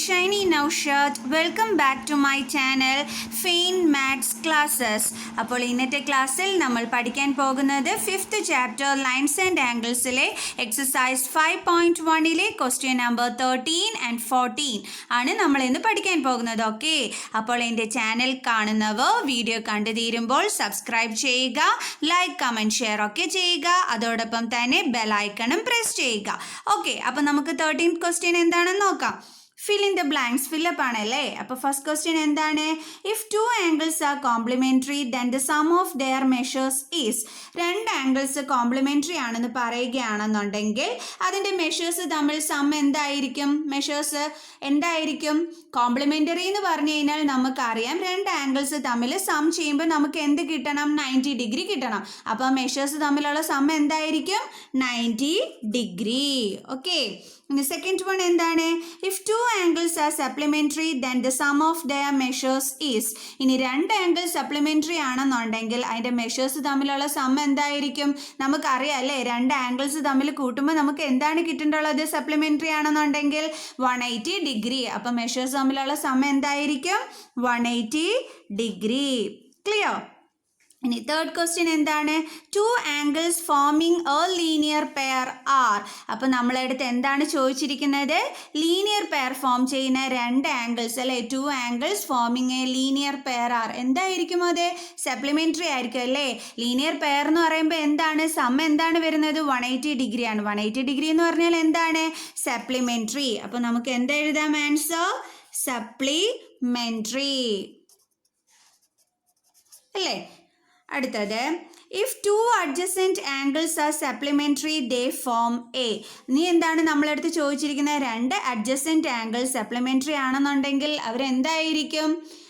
Shiny Naushad. Welcome back to my channel Fain Maths Classes. അപ്പോൾ ഇന്നത്തെ ക്ലാസ്സിൽ നമ്മൾ പഠിക്കാൻ പോകുന്നത് 5th chapter Lines and Anglesലെ exercise 5.1ലെ question number 13 and 14 ആണ് നമ്മൾ ഇന്ന് പഠിക്കാൻ പോകുന്നത്. ഓക്കെ, അപ്പോൾ എൻ്റെ ചാനൽ കാണുന്നവർ വീഡിയോ കണ്ടു തീരുമ്പോൾ സബ്സ്ക്രൈബ് ചെയ്യുക, ലൈക്ക്, കമൻറ്റ്, ഷെയർ ഒക്കെ ചെയ്യുക. അതോടൊപ്പം തന്നെ ബെൽ ഐക്കണും പ്രസ് ചെയ്യുക. ഓക്കെ, അപ്പോൾ നമുക്ക് 13th question എന്താണെന്ന് നോക്കാം. Fill in the blanks. Fill up ആണല്ലേ. അപ്പോൾ ഫസ്റ്റ് ക്വസ്റ്റ്യൻ എന്താണ്? If two angles are complementary then the sum of their measures is. രണ്ട് ആംഗിൾസ് കോംപ്ലിമെൻ്ററി ആണെന്ന് പറയുകയാണെന്നുണ്ടെങ്കിൽ അതിൻ്റെ മെഷേഴ്സ് തമ്മിൽ സം എന്തായിരിക്കും? മെഷേഴ്സ് എന്തായിരിക്കും? കോംപ്ലിമെൻ്ററി എന്ന് പറഞ്ഞു കഴിഞ്ഞാൽ നമുക്കറിയാം രണ്ട് ആംഗിൾസ് തമ്മിൽ സം ചെയ്യുമ്പോൾ നമുക്ക് എന്ത് കിട്ടണം? 90 ഡിഗ്രി കിട്ടണം. അപ്പോൾ മെഷേഴ്സ് തമ്മിലുള്ള സം എന്തായിരിക്കും? 90 ഡിഗ്രി. ഓക്കെ, ഇനി സെക്കൻഡ് വൺ എന്താണ്? If two angles are supplementary then the sum of their measures is. ഇനി രണ്ട് ആംഗിൾ സപ്ലിമെൻ്ററി ആണെന്നുണ്ടെങ്കിൽ അതിൻ്റെ മെഷേഴ്സ് തമ്മിലുള്ള സം എന്തായിരിക്കും? നമുക്കറിയാം അല്ലേ, രണ്ട് ആംഗിൾസ് തമ്മിൽ കൂട്ടുമ്പോൾ നമുക്ക് എന്താണ് കിട്ടേണ്ടുള്ളത്? സപ്ലിമെൻ്ററി ആണെന്നുണ്ടെങ്കിൽ 180 ഡിഗ്രി. അപ്പം മെഷേഴ്സ് തമ്മിലുള്ള സം എന്തായിരിക്കും? 180 ഡിഗ്രി. ക്ലിയർ? ഇനി തേർഡ് ക്വസ്റ്റ്യൻ എന്താണ്? Two angles forming a linear pair are. അപ്പോൾ നമ്മളടുത്ത് എന്താണ് ചോദിച്ചിരിക്കുന്നത്? ലീനിയർ പെയർ ഫോം ചെയ്യുന്ന രണ്ട് ആംഗിൾസ് അല്ലേ, two angles forming a linear pair are. എന്തായിരിക്കും അത്? സപ്ലിമെൻ്ററി ആയിരിക്കും അല്ലേ. ലീനിയർ പെയർ എന്ന് പറയുമ്പോൾ എന്താണ്? സം എന്താണ് വരുന്നത്? 180 ഡിഗ്രിയാണ്. 180 ഡിഗ്രി എന്ന് പറഞ്ഞാൽ എന്താണ്? സപ്ലിമെൻ്ററി. അപ്പോൾ നമുക്ക് എന്തെഴുതാം? ആൻസർ സപ്ലിമെൻ്ററി അല്ലേ. അടുത്തത്, if to adjacent angles are supplementary they form A. നീ എന്താണ് നമ്മളടുത്ത് ചോദിച്ചിരിക്കുന്നത്? രണ്ട് അഡ്ജസൻറ്റ് ആംഗിൾസ് സപ്ലിമെൻ്ററി ആണെന്നുണ്ടെങ്കിൽ അവരെന്തായിരിക്കും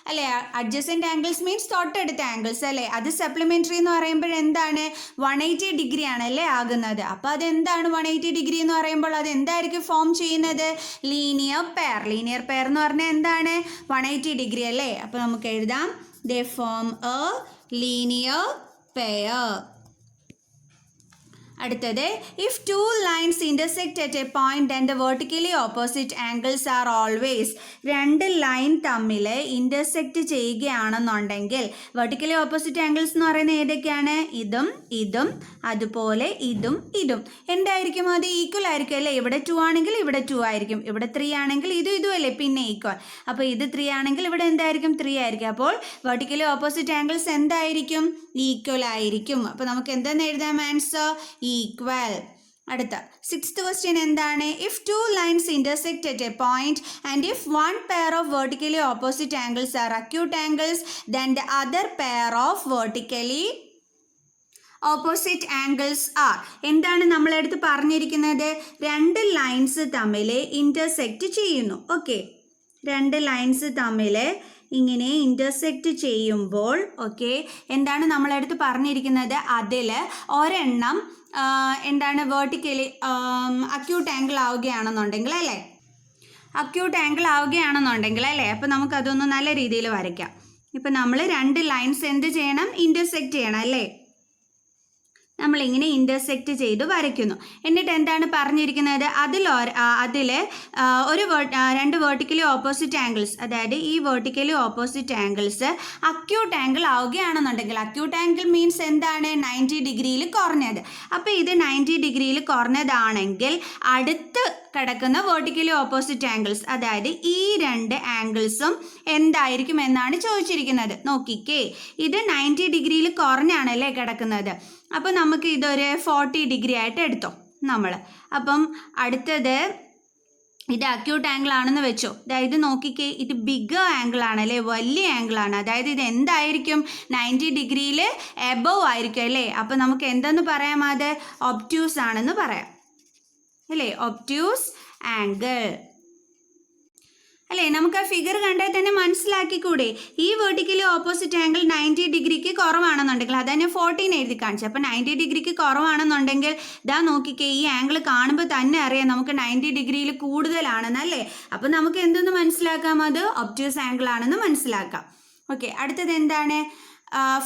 അല്ലേ? അഡ്ജസൻറ്റ് ആംഗിൾസ് മീൻസ് തൊട്ടടുത്ത ആംഗിൾസ് അല്ലേ. അത് സപ്ലിമെൻ്ററി എന്ന് പറയുമ്പോൾ എന്താണ്? 180 ഡിഗ്രി ആണല്ലേ ആകുന്നത്. അപ്പോൾ അതെന്താണ് 180 ഡിഗ്രി എന്ന് പറയുമ്പോൾ അത് എന്തായിരിക്കും ഫോം ചെയ്യുന്നത്? Linear pair. ലീനിയർ പെയർ എന്ന് പറഞ്ഞാൽ എന്താണ്? 180 ഡിഗ്രി അല്ലേ. അപ്പോൾ നമുക്ക് എഴുതാം they form a linear pair. അടുത്തത്, if two lines intersect at A point then the vertically opposite angles are always. രണ്ട് ലൈൻ തമ്മിൽ ഇൻ്റർസെക്റ്റ് ചെയ്യുകയാണെന്നുണ്ടെങ്കിൽ വെർട്ടിക്കലി ഓപ്പോസിറ്റ് ആംഗിൾസ് എന്ന് പറയുന്നത് ഏതൊക്കെയാണ്? ഇതും ഇതും, അതുപോലെ ഇതും ഇതും. എന്തായിരിക്കും? അത് ഈക്വൽ ആയിരിക്കും അല്ലേ. ഇവിടെ 2 ആണെങ്കിൽ ഇവിടെ 2 ആയിരിക്കും, ഇവിടെ 3 ആണെങ്കിൽ ഇതും അല്ലേ പിന്നെ ഈക്വൽ. അപ്പോൾ ഇത് 3 ആണെങ്കിൽ ഇവിടെ എന്തായിരിക്കും? 3 ആയിരിക്കും. അപ്പോൾ വെർട്ടിക്കലി ഓപ്പോസിറ്റ് ആംഗിൾസ് എന്തായിരിക്കും? ഈക്വൽ ആയിരിക്കും. അപ്പോൾ നമുക്ക് എന്തെന്ന് എഴുതാം? Answer equal. അടുത്ത സിക്സ്ത് ക്വസ്റ്റ്യൻ എന്താണ്? If two lines intersect at A point and if one pair of vertically opposite angles are acute angles then the other pair of vertically opposite angles are. എന്താണ് നമ്മളടുത്ത് പറഞ്ഞിരിക്കുന്നത്? രണ്ട് lines തമ്മിൽ intersect ചെയ്യുന്നു. Okay, രണ്ട് lines തമ്മിൽ ഇങ്ങനെ intersect ചെയ്യുമ്പോൾ ഓക്കെ എന്താണ് നമ്മളടുത്ത് പറഞ്ഞിരിക്കുന്നത്? അതിൽ ഒരെണ്ണം എന്താണ് വെർട്ടിക്കലി അക്യൂട്ട് ആംഗിൾ ആവുകയാണെന്നുണ്ടെങ്കിൽ അല്ലേ, അക്യൂട്ട് ആംഗിൾ ആവുകയാണെന്നുണ്ടെങ്കിൽ അല്ലേ. അപ്പോൾ നമുക്കതൊന്ന് നല്ല രീതിയിൽ വരയ്ക്കാം. ഇപ്പം നമ്മൾ രണ്ട് ലൈൻസ് എന്ത് ചെയ്യണം? ഇൻ്റർസെക്റ്റ് ചെയ്യണം അല്ലേ. നമ്മളിങ്ങനെ ഇൻ്റർസെക്റ്റ് ചെയ്ത് വരയ്ക്കുന്നു. എന്നിട്ട് എന്താണ് പറഞ്ഞിരിക്കുന്നത്? അതിൽ രണ്ട് വെർട്ടിക്കലി ഓപ്പോസിറ്റ് ആംഗിൾസ്, അതായത് ഈ vertically opposite angles acute angle ആവുകയാണെന്നുണ്ടെങ്കിൽ, അക്യൂട്ട് ആംഗിൾ മീൻസ് എന്താണ്? 90 ഡിഗ്രിയിൽ കുറഞ്ഞത്. അപ്പോൾ ഇത് 90 ഡിഗ്രിയിൽ കുറഞ്ഞതാണെങ്കിൽ അടുത്ത് കിടക്കുന്ന വെർട്ടിക്കലി ഓപ്പോസിറ്റ് ആംഗിൾസ്, അതായത് ഈ രണ്ട് ആംഗിൾസും എന്തായിരിക്കും എന്നാണ് ചോദിച്ചിരിക്കുന്നത്. നോക്കിക്കേ, ഇത് 90 ഡിഗ്രിയിൽ കുറഞ്ഞാണല്ലേ കിടക്കുന്നത്. അപ്പോൾ നമുക്ക് ഇതൊരു 40 ഡിഗ്രി ആയിട്ട് എടുത്തോ നമ്മൾ. അപ്പം അടുത്തത് ഇത് അക്യൂട്ട് ആംഗിൾ ആണെന്ന് വെച്ചോ. അതായത് നോക്കിക്കേ, ഇത് ബിഗ് ആംഗിൾ ആണല്ലേ, വലിയ ആംഗിൾ ആണ്. അതായത് ഇത് എന്തായിരിക്കും? 90 ഡിഗ്രിയിൽ എബവ് ആയിരിക്കും അല്ലേ. അപ്പോൾ നമുക്ക് എന്തെന്ന് പറയാം? അത് ഒബ്റ്റ്യൂസ് ആണെന്ന് പറയാം അല്ലേ, ഒബ്റ്റ്യൂസ് ആംഗിൾ അല്ലേ. നമുക്ക് ആ ഫിഗർ കണ്ടാൽ തന്നെ മനസ്സിലാക്കിക്കൂടെ? ഈ വെർട്ടിക്കലി ഓപ്പോസിറ്റ് ആംഗിൾ 90 ഡിഗ്രിക്ക് കുറവാണെന്നുണ്ടെങ്കിൽ, അതാണ് ഞാൻ 14 എഴുതി കാണിച്ചത്. അപ്പോൾ 90 ഡിഗ്രിക്ക് കുറവാണെന്നുണ്ടെങ്കിൽ ഇതാ നോക്കിക്കേ, ഈ ആംഗിൾ കാണുമ്പോൾ തന്നെ അറിയാം നമുക്ക് 90 ഡിഗ്രിയിൽ കൂടുതലാണെന്നല്ലേ. അപ്പോൾ നമുക്ക് എന്തെന്ന് മനസ്സിലാക്കാം? അത് ഒബ്റ്റ്യൂസ് ആംഗിൾ ആണെന്ന് മനസ്സിലാക്കാം. ഓക്കെ, അടുത്തത് എന്താണ്?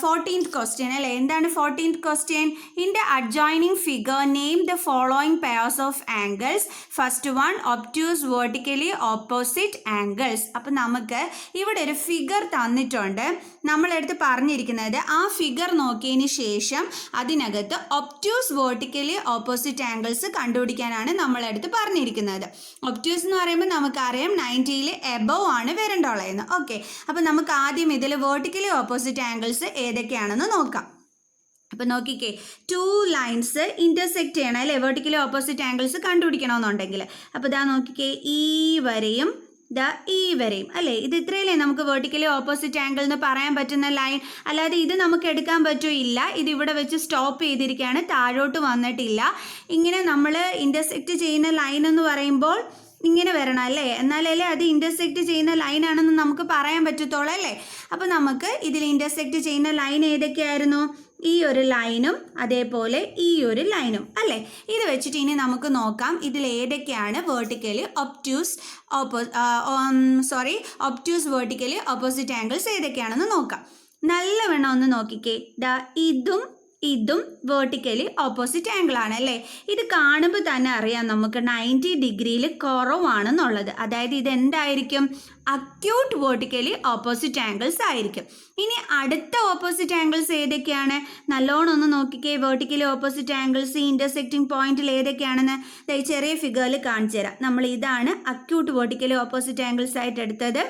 14th question അല്ലേ? എന്താണ് 14th question? In the adjoining figure, name the following pairs of angles. First one, obtuse vertically opposite angles. അപ്പം നമുക്ക് ഇവിടെ ഒരു ഫിഗർ തന്നിട്ടുണ്ട്. നമ്മളെടുത്ത് പറഞ്ഞിരിക്കുന്നത് ആ ഫിഗർ നോക്കിയതിന് ശേഷം അതിനകത്ത് ഒബ്റ്റ്യൂസ് വേർട്ടിക്കലി ഓപ്പോസിറ്റ് ആംഗിൾസ് കണ്ടുപിടിക്കാനാണ് നമ്മളെടുത്ത് പറഞ്ഞിരിക്കുന്നത്. ഒബ്റ്റ്യൂസ് എന്ന് പറയുമ്പോൾ നമുക്കറിയാം 90ൽ എബവ് ആണ് വരേണ്ടുള്ളതെന്ന്. ഓക്കെ, അപ്പം നമുക്ക് ആദ്യം ഇതിൽ വേർട്ടിക്കലി ഓപ്പോസിറ്റ് ആംഗിൾസ് ഏതൊക്കെയാണെന്ന് നോക്കാം. അപ്പം നോക്കിക്കേ, 2 ലൈൻസ് ഇൻ്റർസെക്റ്റ് ചെയ്യണം അല്ലേ, വേർട്ടിക്കലി ഓപ്പോസിറ്റ് ആംഗിൾസ് കണ്ടുപിടിക്കണമെന്നുണ്ടെങ്കിൽ. അപ്പോൾ ഇതാ നോക്കിക്കേ, ഈ വരെയും ഈ വരെയും അല്ലേ, ഇത് ഇത്രയല്ലേ നമുക്ക് വേർട്ടിക്കലി ഓപ്പോസിറ്റ് ആംഗിൾ എന്ന് പറയാൻ പറ്റുന്ന ലൈൻ. അല്ലാതെ ഇത് നമുക്ക് എടുക്കാൻ പറ്റില്ല, ഇത് ഇവിടെ വെച്ച് സ്റ്റോപ്പ് ചെയ്തിരിക്കുകയാണ്, താഴോട്ട് വന്നിട്ടില്ല. ഇങ്ങനെ നമ്മൾ ഇൻ്റർസെക്റ്റ് ചെയ്യുന്ന ലൈൻ എന്ന് പറയുമ്പോൾ ഇങ്ങനെ വരണം അല്ലേ, എന്നാലല്ലേ അത് ഇൻ്റർസെക്റ്റ് ചെയ്യുന്ന ലൈനാണെന്ന് നമുക്ക് പറയാൻ പറ്റത്തുള്ളൂ അല്ലേ. അപ്പോൾ നമുക്ക് ഇതിൽ ഇൻ്റർസെക്റ്റ് ചെയ്യുന്ന ലൈൻ ഏതൊക്കെയായിരുന്നു? ഈ ഒരു ലൈനും അതേപോലെ ഈ ഒരു ലൈനും അല്ലേ. ഇത് വെച്ചിട്ട് ഇനി നമുക്ക് നോക്കാം ഇതിൽ ഏതൊക്കെയാണ് vertically obtuse vertically opposite angles ഏതൊക്കെയാണെന്ന് നോക്കാം. നല്ലവണ്ണം ഒന്ന് നോക്കിക്കേ, ഇതും വേർട്ടിക്കലി ഓപ്പോസിറ്റ് ആംഗിൾ ആണ് അല്ലേ. ഇത് കാണുമ്പോൾ തന്നെ അറിയാം നമുക്ക് 90 ഡിഗ്രിയിൽ കുറവാണെന്നുള്ളത്. അതായത് ഇത് എന്തായിരിക്കും? അക്യൂട്ട് വേർട്ടിക്കലി ഓപ്പോസിറ്റ് ആംഗിൾസ് ആയിരിക്കും. ഇനി അടുത്ത ഓപ്പോസിറ്റ് ആംഗിൾസ് ഏതൊക്കെയാണ്? നല്ലോണം ഒന്ന് നോക്കിക്കേ, വേർട്ടിക്കലി ഓപ്പോസിറ്റ് ആംഗിൾസ് ഇൻ്റർസെക്റ്റിംഗ് പോയിന്റിൽ ഏതൊക്കെയാണെന്ന് ഈ ചെറിയ ഫിഗറിൽ കാണിച്ചു തരാം. നമ്മൾ ഇതാണ് അക്യൂട്ട് വേർട്ടിക്കലി ഓപ്പോസിറ്റ് ആംഗിൾസ് ആയിട്ട് എടുത്തത്.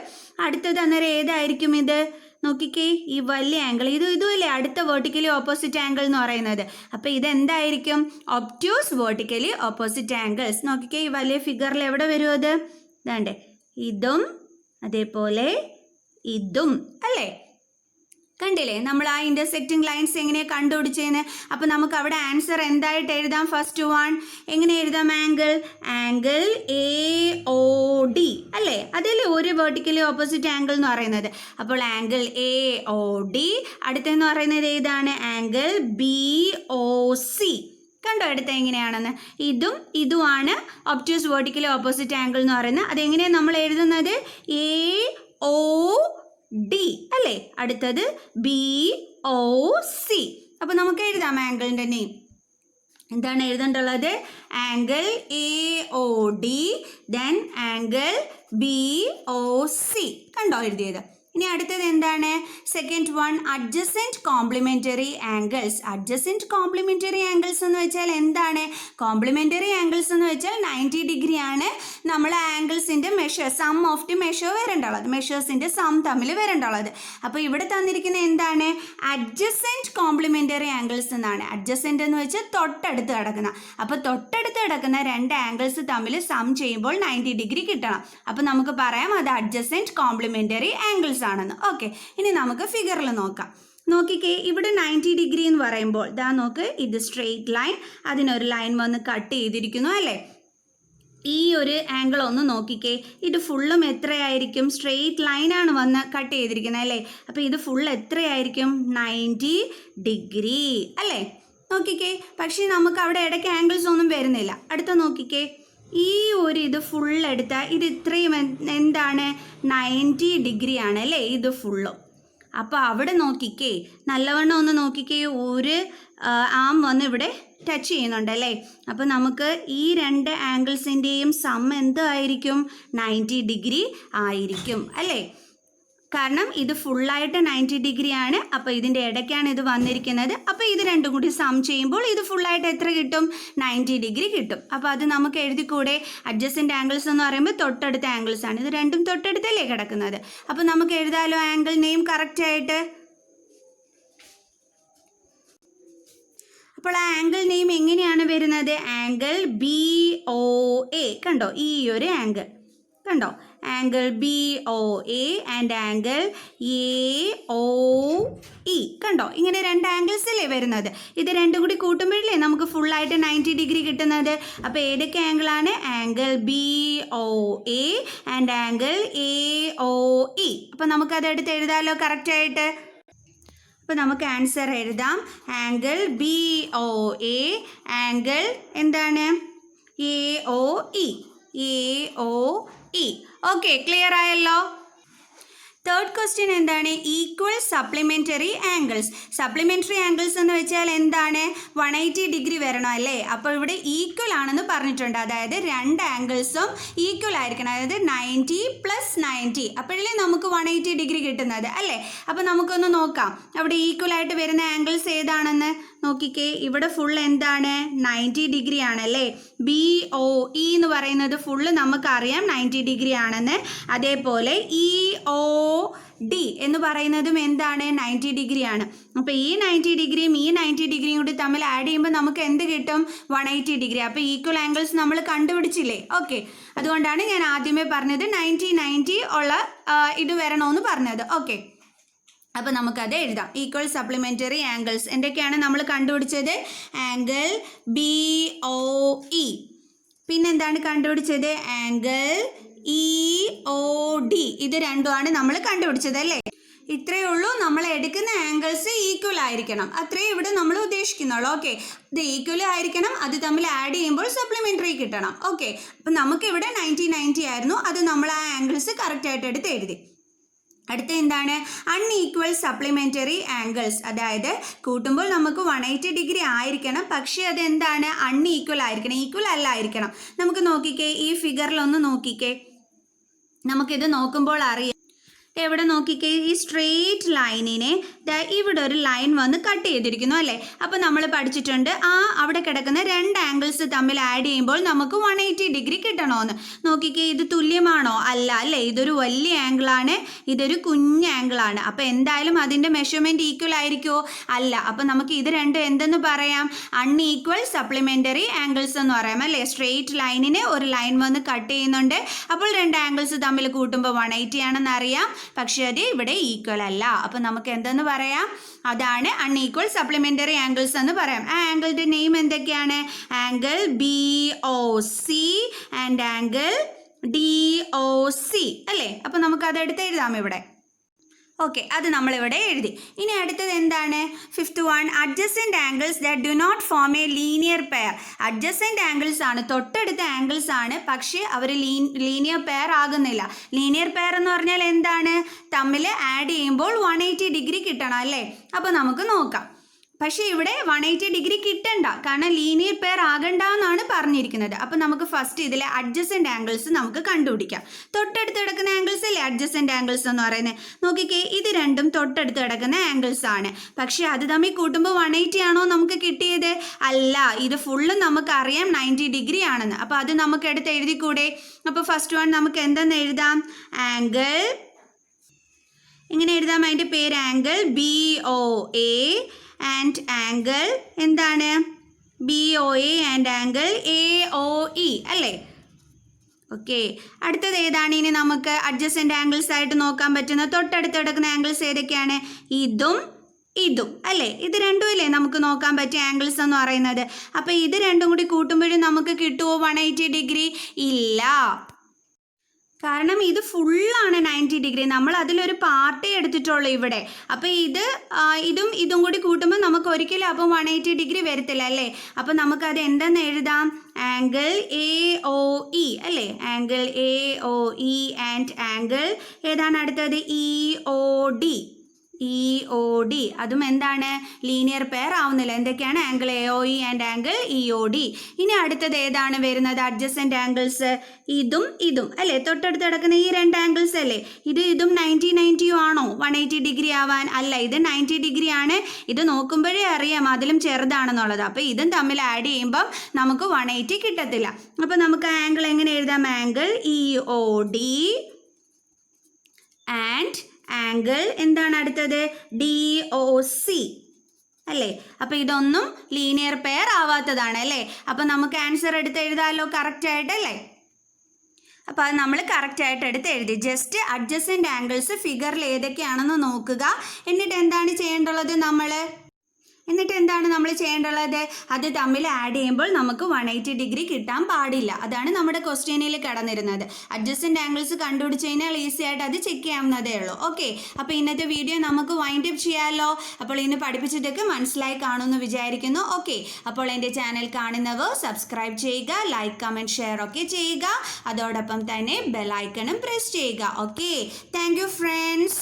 അടുത്തത് അന്നേരം ഏതായിരിക്കും? ഇത് നോക്കിക്കേ, ഈ വലിയ ആംഗിൾ ഇതുമല്ലേ അടുത്ത വേർട്ടിക്കലി ഓപ്പോസിറ്റ് ആംഗിൾ എന്ന് പറയുന്നത്. അപ്പോൾ ഇതെന്തായിരിക്കും? Obtuse vertically opposite angles. നോക്കിക്കേ, ഈ വലിയ ഫിഗറിൽ എവിടെ വരും അത്? ഇതാണ്ടേ, ഇതും അതേപോലെ ഇതും അല്ലേ. കണ്ടില്ലേ നമ്മൾ ആ ഇൻ്റർസെക്റ്റിംഗ് ലൈൻസ് എങ്ങനെയാണ് കണ്ടുപിടിച്ചതെന്ന്. അപ്പോൾ നമുക്ക് അവിടെ ആൻസർ എന്തായിട്ട് എഴുതാം? ഫസ്റ്റ് വൺ എങ്ങനെ എഴുതാം? ആംഗിൾ AOD അല്ലേ, അതല്ലേ ഒരു വേർട്ടിക്കലി ഓപ്പോസിറ്റ് ആംഗിൾ എന്ന് പറയുന്നത്. അപ്പോൾ ആംഗിൾ AOD. അടുത്തെന്ന് പറയുന്നത് ഏതാണ്? Angle BOC. കണ്ടോ അടുത്ത എങ്ങനെയാണെന്ന്? ഇതുമാണ് ഒബ്റ്റ്യൂസ് വേർട്ടിക്കലി ഓപ്പോസിറ്റ് ആംഗിൾ എന്ന് പറയുന്നത്. അതെങ്ങനെയാണ് നമ്മൾ എഴുതുന്നത്? AOD അല്ലേ. അടുത്തത് BOC. അപ്പോൾ നമുക്ക് എഴുതാം ആംഗിളിൻ്റെ നെയിം. എന്താണ് എഴുതേണ്ടുള്ളത്? Angle AOD, then angle BOC. കണ്ടോ എഴുതിയത്? ഇനി അടുത്തത് എന്താണ്? Second one, adjacent complementary angles. Adjacent complementary angles എന്ന് വെച്ചാൽ എന്താണ്? കോംപ്ലിമെൻ്ററി ആംഗിൾസ് എന്ന് വെച്ചാൽ 90 ഡിഗ്രിയാണ് നമ്മൾ ആംഗിൾസിൻ്റെ സം ഓഫ് ദി വരേണ്ടുള്ളത്, മെഷേഴ്സിൻ്റെ സം തമ്മിൽ വരേണ്ടുള്ളത്. അപ്പോൾ ഇവിടെ തന്നിരിക്കുന്ന എന്താണ്? അഡ്ജസെൻറ്റ് കോംപ്ലിമെൻ്ററി ആംഗിൾസ് എന്നാണ്. അഡ്ജസെൻറ്റ് എന്ന് വെച്ചാൽ തൊട്ടടുത്ത് കിടക്കുന്ന. അപ്പോൾ തൊട്ടടുത്ത് കിടക്കുന്ന രണ്ട് ആംഗിൾസ് തമ്മിൽ സം ചെയ്യുമ്പോൾ 90 ഡിഗ്രി കിട്ടണം. അപ്പോൾ നമുക്ക് പറയാം അത് അഡ്ജസെൻറ്റ് കോംപ്ലിമെൻ്ററി ആംഗിൾസ് ആണെന്ന്. ഓക്കെ, ഇനി നമുക്ക് ഫിഗറിൽ നോക്കാം. നോക്കിക്കേ, ഇവിടെ 90 ഡിഗ്രി എന്ന് പറയുമ്പോൾ ദാ നോക്ക്, ഇത് സ്ട്രെയിറ്റ് ലൈൻ, അതിനൊരു ലൈൻ വന്ന് കട്ട് ചെയ്തിരിക്കുന്നു അല്ലേ. ഈ ഒരു ആംഗിൾ ഒന്ന് നോക്കിക്കേ, ഇത് ഫുള്ളും എത്രയായിരിക്കും? സ്ട്രെയിറ്റ് ലൈനാണ് വന്ന് കട്ട് ചെയ്തിരിക്കുന്നത് അല്ലേ. അപ്പോൾ ഇത് ഫുൾ എത്രയായിരിക്കും? 90 ഡിഗ്രി അല്ലേ. നോക്കിക്കേ, പക്ഷേ നമുക്ക് അവിടെ ഇടയ്ക്ക് ആംഗിൾസ് ഒന്നും വരുന്നില്ല. അടുത്ത നോക്കിക്കേ, ഈ ഒരു ഇത് ഫുൾ എടുത്താൽ ഇത് ഇത്രയും എന്താണ്? 90 ഡിഗ്രി ആണ് അല്ലേ ഇത് ഫുള്ളും. അപ്പോൾ അവിടെ നോക്കിക്കേ, നല്ലവണ്ണം ഒന്ന് നോക്കിക്കേ, ഒരു ആം വന്ന് ഇവിടെ ടച്ച് ചെയ്യുന്നുണ്ടല്ലേ. അപ്പോൾ നമുക്ക് ഈ രണ്ട് ആംഗിൾസിൻ്റെയും സം എന്തായിരിക്കും? 90 ഡിഗ്രി ആയിരിക്കും അല്ലേ. കാരണം ഇത് ഫുള്ളായിട്ട് 90 ഡിഗ്രിയാണ്. അപ്പോൾ ഇതിൻ്റെ ഇടയ്ക്കാണ് ഇത് വന്നിരിക്കുന്നത്. അപ്പോൾ ഇത് രണ്ടും കൂടി സം ചെയ്യുമ്പോൾ ഇത് ഫുള്ളായിട്ട് എത്ര കിട്ടും? 90 ഡിഗ്രി കിട്ടും. അപ്പോൾ അത് നമുക്ക് എഴുതിക്കൂടെ? അഡ്ജസെൻ്റ് ആംഗിൾസ് എന്ന് പറയുമ്പോൾ തൊട്ടടുത്ത ആംഗിൾസ് ആണ്. ഇത് രണ്ടും തൊട്ടടുത്തല്ലേ കിടക്കുന്നത്. അപ്പോൾ നമുക്ക് എഴുതാലോ ആംഗിൾ നെയിം കറക്റ്റായിട്ട്. അപ്പോൾ ആ ആംഗിൾ നെയിം എങ്ങനെയാണ് വരുന്നത്? Angle BOA. കണ്ടോ ഈ ഒരു ആംഗിൾ കണ്ടോ? Angle BOA and angle AOE. കണ്ടോ ഇങ്ങനെ രണ്ട് ആംഗിൾസ് അല്ലേ വരുന്നത്. ഇത് രണ്ടും കൂടി കൂട്ടുമ്പോഴല്ലേ നമുക്ക് ഫുള്ളായിട്ട് 90 ഡിഗ്രി കിട്ടുന്നത്. അപ്പോൾ ഏതൊക്കെ ആംഗിളാണ്? Angle BOA and angle AOE. അപ്പോൾ നമുക്കത് എടുത്ത് എഴുതാമല്ലോ കറക്റ്റായിട്ട്. അപ്പോൾ നമുക്ക് ആൻസർ എഴുതാം. ആംഗിൾ BOA ആംഗിൾ എന്താണ്? AOE. ഓക്കെ, ക്ലിയർ ആയല്ലോ. തേർഡ് ക്വസ്റ്റ്യൻ എന്താണ്? Equal supplementary angles. Supplementary angles എന്ന് വെച്ചാൽ എന്താണ്? 180 ഡിഗ്രി വരണം അല്ലേ? അപ്പോൾ ഇവിടെ ഈക്വൽ ആണെന്ന് പറഞ്ഞിട്ടുണ്ട്. അതായത് രണ്ട് ആംഗിൾസും ഈക്വൽ ആയിരിക്കണം. അതായത് 90 + 90. അപ്പോഴല്ലേ നമുക്ക് 180 ഡിഗ്രി കിട്ടുന്നത് അല്ലേ? അപ്പോൾ നമുക്കൊന്ന് നോക്കാം അവിടെ ഈക്വൽ ആയിട്ട് വരുന്ന ആംഗിൾസ് ഏതാണെന്ന്. നോക്കിക്കേ, ഇവിടെ ഫുൾ എന്താണ്? 90 ഡിഗ്രി ആണല്ലേ. BOE എന്ന് പറയുന്നത് ഫുള്ള് നമുക്കറിയാം 90 ഡിഗ്രി ആണെന്ന്. അതേപോലെ EOD എന്ന് പറയുന്നതും എന്താണ്? 90 ഡിഗ്രി ആണ്. അപ്പോൾ ഈ 90 ഡിഗ്രിയും ഈ 90 ഡിഗ്രിയും കൂടി തമ്മിൽ ആഡ് ചെയ്യുമ്പോൾ നമുക്ക് എന്ത് കിട്ടും? 180 ഡിഗ്രി. അപ്പോൾ ഈക്വൽ ആംഗിൾസ് നമ്മൾ കണ്ടുപിടിച്ചില്ലേ? ഓക്കെ, അതുകൊണ്ടാണ് ഞാൻ ആദ്യമേ പറഞ്ഞത് 90 ഉള്ള ഇത് വരണമെന്ന് പറഞ്ഞത്. ഓക്കെ, അപ്പോൾ നമുക്കത് എഴുതാം. ഈക്വൽ സപ്ലിമെൻ്ററി ആംഗിൾസ് എന്തൊക്കെയാണ് നമ്മൾ കണ്ടുപിടിച്ചത്? ആംഗിൾ BOE, പിന്നെന്താണ് കണ്ടുപിടിച്ചത്? Angle EOD. ഇത് രണ്ടുമാണ് നമ്മൾ കണ്ടുപിടിച്ചത് അല്ലേ? ഇത്രയേ ഉള്ളൂ. നമ്മൾ എടുക്കുന്ന ആംഗിൾസ് ഈക്വൽ ആയിരിക്കണം, അത്രേ ഇവിടെ നമ്മൾ ഉദ്ദേശിക്കുന്നുള്ളൂ. ഓക്കെ, ഇത് ഈക്വൽ ആയിരിക്കണം, അത് തമ്മിൽ ആഡ് ചെയ്യുമ്പോൾ സപ്ലിമെൻ്ററി കിട്ടണം. ഓക്കെ, അപ്പം നമുക്കിവിടെ 90 ആയിരുന്നു, അത് നമ്മൾ ആ ആംഗിൾസ് കറക്റ്റായിട്ട് എടുത്ത് എഴുതി. അടുത്ത എന്താണ്? Unequal supplementary angles. അതായത് കൂട്ടുമ്പോൾ നമുക്ക് 180 ഡിഗ്രി ആയിരിക്കണം, പക്ഷേ അതെന്താണ്? അൺഈക്വൽ ആയിരിക്കണം, ഈക്വൽ അല്ലായിരിക്കണം. നമുക്ക് നോക്കിക്കേ, ഈ ഫിഗറിലൊന്ന് നോക്കിക്കേ, നമുക്കിത് നോക്കുമ്പോൾ അറിയാം. എവിടെ നോക്കിക്കേ, ഈ സ്ട്രെയിറ്റ് ലൈനിനെ ഇവിടെ ഒരു ലൈൻ വന്ന് കട്ട് ചെയ്തിരിക്കുന്നു അല്ലേ? അപ്പോൾ നമ്മൾ പഠിച്ചിട്ടുണ്ട് അവിടെ കിടക്കുന്ന രണ്ട് ആംഗിൾസ് തമ്മിൽ ആഡ് ചെയ്യുമ്പോൾ നമുക്ക് 180 ഡിഗ്രി കിട്ടണമെന്ന്. നോക്കിക്കേ, ഇത് തുല്യമാണോ? അല്ല അല്ലേ? ഇതൊരു വലിയ ആംഗിളാണ്, ഇതൊരു കുഞ്ഞ് ആംഗിളാണ്. അപ്പോൾ എന്തായാലും അതിൻ്റെ മെഷർമെൻറ്റ് ഈക്വൽ ആയിരിക്കുമോ? അല്ല. അപ്പോൾ നമുക്ക് ഇത് രണ്ടും എന്തെന്ന് പറയാം? അൺഈക്വൽ സപ്ലിമെൻ്ററി ആംഗിൾസ് എന്ന് പറയാം അല്ലേ? സ്ട്രെയിറ്റ് ലൈനിനെ ഒരു ലൈൻ വന്ന് കട്ട് ചെയ്യുന്നുണ്ട്, അപ്പോൾ രണ്ട് ആംഗിൾസ് തമ്മിൽ കൂട്ടുമ്പോൾ 180 ആണെന്ന് അറിയാം, പക്ഷേ അത് ഇവിടെ ഈക്വൽ അല്ല. അപ്പം നമുക്ക് എന്തെന്ന് പറയാം? അതാണ് അൺഈക്വൽ സപ്ലിമെൻ്ററി ആംഗിൾസ് എന്ന് പറയാം. ആ ആംഗിളിൻ്റെ നെയിം എന്തൊക്കെയാണ്? Angle BOC and angle DOC അല്ലേ? അപ്പം നമുക്ക് അതെടുത്ത് എഴുതാം ഇവിടെ. ഓക്കെ, അത് നമ്മളിവിടെ എഴുതി. ഇനി അടുത്തത് എന്താണ്? 5th one, adjacent angles that do not form a linear pair. Adjacent angles ആണ്, തൊട്ടടുത്ത ആംഗിൾസ് ആണ്, പക്ഷേ അവർ ലീനിയർ പെയർ ആകുന്നില്ല. ലീനിയർ പെയർ എന്ന് പറഞ്ഞാൽ എന്താണ്? തമ്മിൽ ആഡ് ചെയ്യുമ്പോൾ 180 ഡിഗ്രി കിട്ടണം അല്ലേ? അപ്പോൾ നമുക്ക് നോക്കാം. പക്ഷേ ഇവിടെ 180 ഡിഗ്രി കിട്ടണ്ട, കാരണം ലീനിയർ പെയർ ആകണ്ട എന്നാണ് പറഞ്ഞിരിക്കുന്നത്. അപ്പം നമുക്ക് ഫസ്റ്റ് ഇതിലെ അഡ്ജസൻറ്റ് ആംഗിൾസ് നമുക്ക് കണ്ടുപിടിക്കാം. തൊട്ടടുത്ത് കിടക്കുന്ന ആംഗിൾസ് അല്ലേ അഡ്ജസൻറ്റ് ആംഗിൾസ് എന്ന് പറയുന്നത്? നോക്കിക്കേ, ഇത് രണ്ടും തൊട്ടടുത്ത് കിടക്കുന്ന ആംഗിൾസ് ആണ്, പക്ഷേ അത് തമ്മിൽ കൂട്ടുമ്പോൾ 180 ആണോ നമുക്ക് കിട്ടിയത്? അല്ല, ഇത് ഫുള്ളും നമുക്കറിയാം 90 ഡിഗ്രി ആണെന്ന്. അപ്പോൾ അത് നമുക്ക് എടുത്ത് എഴുതിക്കൂടെ? അപ്പോൾ ഫസ്റ്റ് വൺ നമുക്ക് എന്തെന്ന് എഴുതാം? ആംഗിൾ, ഇങ്ങനെ എഴുതാം, അതിൻ്റെ പേര് ആംഗിൾ BOA ആൻഡ് ആംഗിൾ എന്താണ്? BOA ആൻഡ് ആംഗിൾ AOE അല്ലേ? ഓക്കെ, അടുത്തത് ഏതാണ്? ഇനി നമുക്ക് അഡ്ജസൻറ്റ് ആംഗിൾസ് ആയിട്ട് നോക്കാൻ പറ്റുന്ന തൊട്ടടുത്ത് കിടക്കുന്ന ആംഗിൾസ് ഏതൊക്കെയാണ്? ഇതും ഇതും അല്ലേ? ഇത് രണ്ടും അല്ലേ നമുക്ക് നോക്കാൻ പറ്റിയ ആംഗിൾസ് എന്ന് പറയുന്നത്. അപ്പോൾ ഇത് രണ്ടും കൂടി കൂട്ടുമ്പോഴും നമുക്ക് കിട്ടുമോ 180 ഡിഗ്രി? ഇല്ല, കാരണം ഇത് ഫുള്ളാണ് 90 ഡിഗ്രി. നമ്മൾ അതിലൊരു പാർട്ടേ എടുത്തിട്ടുള്ളൂ ഇവിടെ. അപ്പോൾ ഇതും കൂടി കൂട്ടുമ്പോൾ നമുക്ക് ഒരിക്കലും അപ്പം 180 ഡിഗ്രി വരത്തില്ല അല്ലേ? അപ്പോൾ നമുക്കത് എന്തെന്ന് എഴുതാം? ആംഗിൾ AOE അല്ലേ? ആംഗിൾ AOE ആൻഡ് ആംഗിൾ ഏതാണ് അടുത്തത്? EOD. അതും എന്താണ്? ലീനിയർ പെയർ ആവുന്നില്ല. എന്തൊക്കെയാണ്? Angle AOE and angle EOD. ഇനി അടുത്തത് ഏതാണ് വരുന്നത്? അഡ്ജസൻറ്റ് ആംഗിൾസ് ഇതും ഇതും അല്ലേ? തൊട്ടടുത്ത് കിടക്കുന്ന ഈ രണ്ട് ആംഗിൾസ് അല്ലേ? ഇതും 90 ആണോ 180 ഡിഗ്രി ആവാൻ? അല്ല, ഇത് 90 ഡിഗ്രി ആണ്. ഇത് നോക്കുമ്പോഴേ അറിയാം അതിലും ചെറുതാണെന്നുള്ളത്. അപ്പോൾ ഇതും തമ്മിൽ ആഡ് ചെയ്യുമ്പം നമുക്ക് 180 കിട്ടത്തില്ല. അപ്പോൾ നമുക്ക് ആംഗിൾ എങ്ങനെ എഴുതാം? ആംഗിൾ EOD ആൻഡ് ആംഗിൾ എന്താണ് അടുത്തത്? DOC അല്ലേ? അപ്പോൾ ഇതൊന്നും ലീനിയർ പെയർ ആവാത്തതാണ് അല്ലേ? അപ്പോൾ നമുക്ക് ആൻസർ എടുത്ത് എഴുതാമല്ലോ കറക്റ്റായിട്ടല്ലേ? അപ്പോൾ അത് നമ്മൾ കറക്റ്റായിട്ട് എടുത്ത് എഴുതി. ജസ്റ്റ് അഡ്ജസൻറ്റ് ആംഗിൾസ് ഫിഗറിൽ ഏതൊക്കെയാണെന്ന് നോക്കുക. എന്നിട്ട് എന്താണ് ചെയ്യേണ്ടുള്ളത്? നമ്മൾ എന്നിട്ട് എന്താണ് നമ്മൾ ചെയ്യേണ്ടുള്ളത്? അത് തമ്മിൽ ആഡ് ചെയ്യുമ്പോൾ നമുക്ക് 180 ഡിഗ്രി കിട്ടാൻ പാടില്ല. അതാണ് നമ്മുടെ ക്വസ്റ്റ്യനിൽ കിടന്നിരുന്നത്. അഡ്ജസ്റ്റൻ്റ് ആംഗിൾസ് കണ്ടുപിടിച്ച് കഴിഞ്ഞാൽ ഈസി ആയിട്ട് അത് ചെക്ക് ചെയ്യാവുന്നതേ ഉള്ളൂ. ഓക്കെ, അപ്പോൾ ഇന്നത്തെ വീഡിയോ നമുക്ക് വൈൻഡ് അപ്പ് ചെയ്യാമല്ലോ. അപ്പോൾ ഇന്ന് പഠിപ്പിച്ചിട്ടൊക്കെ മനസ്സിലായി കാണുമെന്ന് വിചാരിക്കുന്നു. ഓക്കെ, അപ്പോൾ എൻ്റെ ചാനൽ കാണുന്നവർ സബ്സ്ക്രൈബ് ചെയ്യുക, ലൈക്ക്, കമൻറ്റ്, ഷെയർ ഒക്കെ ചെയ്യുക. അതോടൊപ്പം തന്നെ ബെൽ ഐക്കണും പ്രസ് ചെയ്യുക. Okay, thank you friends.